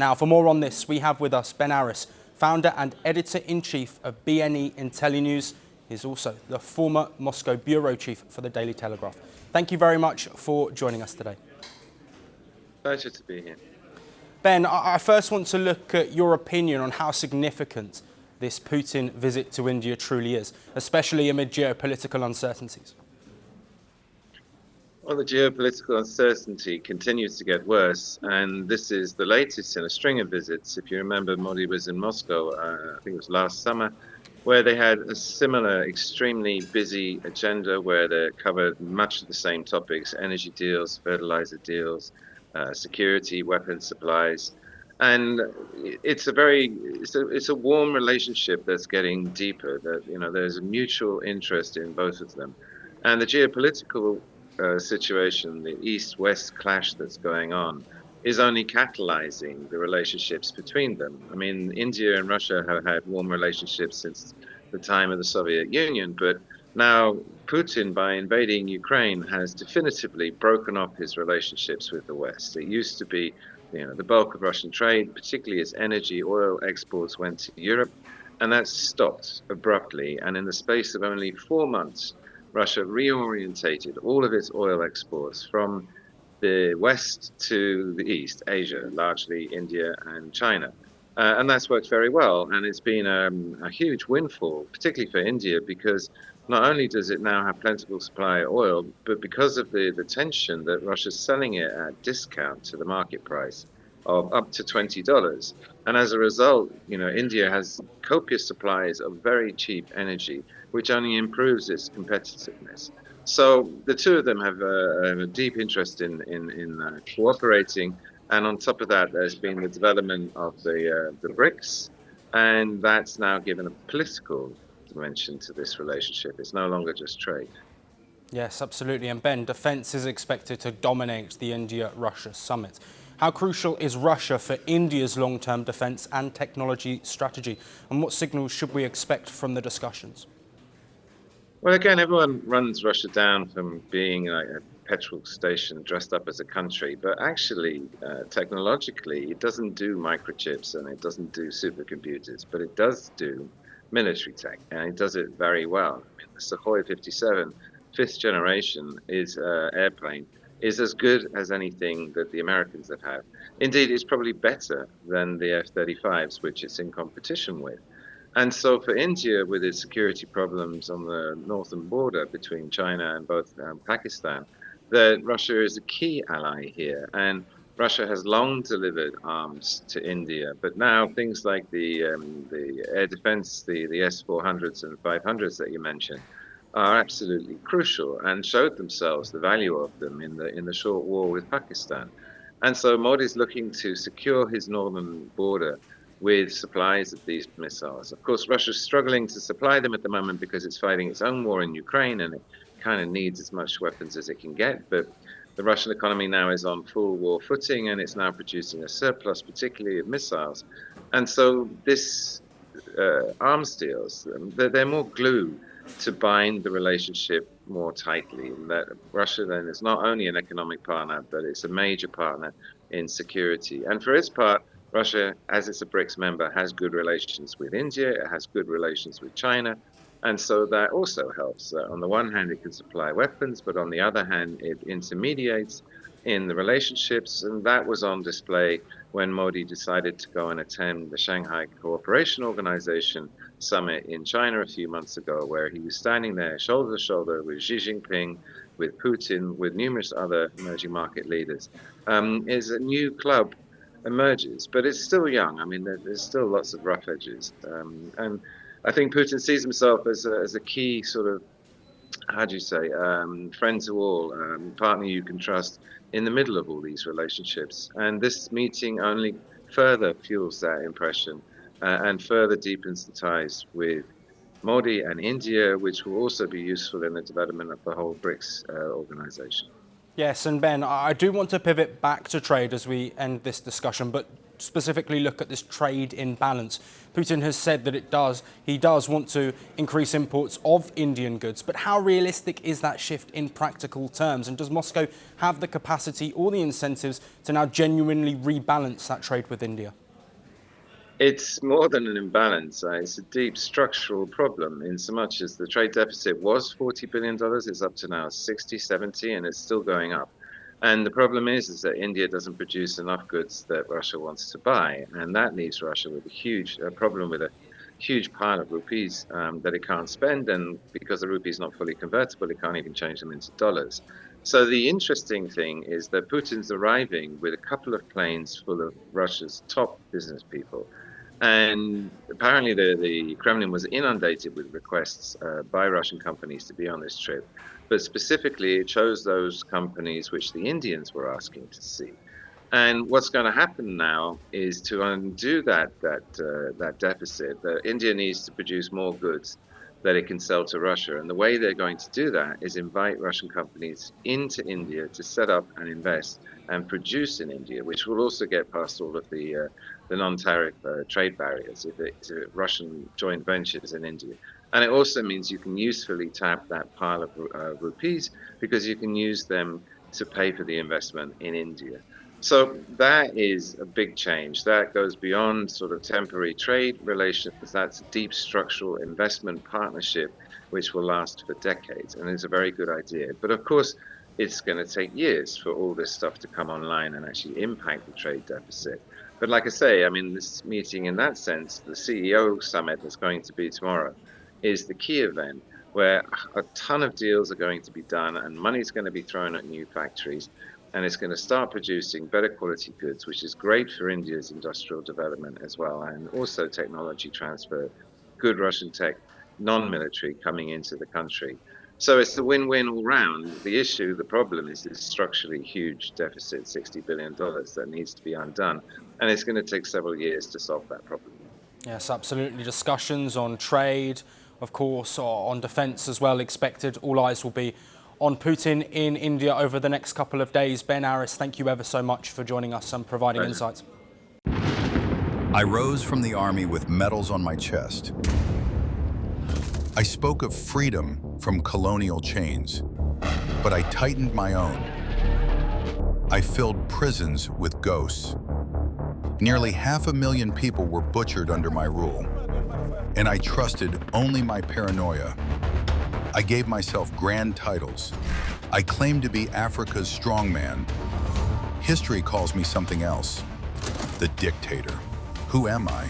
Now, for more on this, we have with us Ben Aris, founder and editor-in-chief of BNE IntelliNews. He's also the former Moscow bureau chief for the Daily Telegraph. Thank you very much for joining us today. Pleasure to be here. Ben, I first want to look at your opinion on how significant this Putin visit to India truly is, especially amid geopolitical uncertainties. Well, the geopolitical uncertainty continues to get worse, and this is the latest in a string of visits. If you remember, Modi was in Moscow, I think it was last summer, where they had a similar extremely busy agenda where they covered much of the same topics: energy deals, fertilizer deals, security, weapons supplies. And it's a warm relationship that's getting deeper. That there's a mutual interest in both of them, and the geopolitical situation, the East-West clash that's going on, is only catalyzing the relationships between them. I mean, India and Russia have had warm relationships since the time of the Soviet Union, but now Putin, by invading Ukraine, has definitively broken off his relationships with the West. It used to be, the bulk of Russian trade, particularly its energy, oil exports, went to Europe, and that's stopped abruptly. And in the space of only 4 months, Russia reorientated all of its oil exports from the West to the East, Asia, largely India and China. And that's worked very well. And it's been a huge windfall, particularly for India, because not only does it now have plentiful supply of oil, but because of the tension that Russia's selling it at discount to the market price of up to $20. And as a result, India has copious supplies of very cheap energy, which only improves its competitiveness. So the two of them have a deep interest in cooperating. And on top of that, there's been the development of the BRICS, and that's now given a political dimension to this relationship. It's no longer just trade. Yes, absolutely. And Ben, defence is expected to dominate the India-Russia summit. How crucial is Russia for India's long-term defence and technology strategy? And what signals should we expect from the discussions? Well, again, everyone runs Russia down from being like a petrol station dressed up as a country, but actually, technologically, it doesn't do microchips and it doesn't do supercomputers, but it does do military tech, and it does it very well. I mean, the Sukhoi 57, fifth generation, airplane, is as good as anything that the Americans have had. Indeed, it's probably better than the F-35s, which it's in competition with. And so for India, with its security problems on the northern border between China and both Pakistan, that Russia is a key ally here. And Russia has long delivered arms to India, but now things like the air defense, the S-400s and 500s that you mentioned, are absolutely crucial and showed themselves the value of them in the short war with Pakistan. And so Modi's looking to secure his northern border with supplies of these missiles. Of course, Russia's struggling to supply them at the moment because it's fighting its own war in Ukraine, and it kind of needs as much weapons as it can get. But the Russian economy now is on full war footing, and it's now producing a surplus, particularly of missiles. And so this arms deals, they're more glue to bind the relationship more tightly. And that Russia then is not only an economic partner, but it's a major partner in security. And for its part, Russia, as it's a BRICS member, has good relations with India, it has good relations with China, and so that also helps. On the one hand, it can supply weapons, but on the other hand, it intermediates in the relationships, and that was on display when Modi decided to go and attend the Shanghai Cooperation Organization summit in China a few months ago, where he was standing there shoulder to shoulder with Xi Jinping, with Putin, with numerous other emerging market leaders. Is a new club emerges, but it's still young. I mean, there's still lots of rough edges, and I think Putin sees himself as a key sort of, how do you say, friend to all, partner you can trust in the middle of all these relationships. And this meeting only further fuels that impression and further deepens the ties with Modi and India, which will also be useful in the development of the whole BRICS organization. Yes, and Ben, I do want to pivot back to trade as we end this discussion, but specifically look at this trade imbalance. Putin has said that he does want to increase imports of Indian goods, but how realistic is that shift in practical terms? And does Moscow have the capacity or the incentives to now genuinely rebalance that trade with India? It's more than an imbalance. It's a deep structural problem in so much as the trade deficit was $40 billion. It's up to now 60, 70, and it's still going up. And the problem is that India doesn't produce enough goods that Russia wants to buy. And that leaves Russia with a huge problem with a huge pile of rupees that it can't spend. And because the rupee is not fully convertible, it can't even change them into dollars. So the interesting thing is that Putin's arriving with a couple of planes full of Russia's top business people. And apparently the Kremlin was inundated with requests by Russian companies to be on this trip. But specifically, it chose those companies which the Indians were asking to see. And what's going to happen now is to undo that deficit, that India needs to produce more goods that it can sell to Russia. And the way they're going to do that is invite Russian companies into India to set up and invest and produce in India, which will also get past all of the non-tariff trade barriers if it's Russian joint ventures in India. And it also means you can usefully tap that pile of rupees because you can use them to pay for the investment in India. So that is a big change. That goes beyond sort of temporary trade relations. That's a deep structural investment partnership which will last for decades, and it's a very good idea. But of course, it's going to take years for all this stuff to come online and actually impact the trade deficit. But like I say, I mean, this meeting in that sense, the CEO summit that's going to be tomorrow, is the key event where a ton of deals are going to be done and money's going to be thrown at new factories. And it's going to start producing better quality goods, which is great for India's industrial development as well, and also technology transfer, good Russian tech, non-military coming into the country. So it's a win-win all round. The problem is this structurally huge deficit, $60 billion, that needs to be undone. And it's going to take several years to solve that problem. Yes, absolutely. Discussions on trade, of course, on defence as well expected. All eyes will be on Putin in India over the next couple of days. Ben Aris, thank you ever so much for joining us and providing insights. I rose from the army with medals on my chest. I spoke of freedom from colonial chains, but I tightened my own. I filled prisons with ghosts. Nearly 500,000 people were butchered under my rule, and I trusted only my paranoia. I gave myself grand titles. I claimed to be Africa's strongman. History calls me something else, the dictator. Who am I?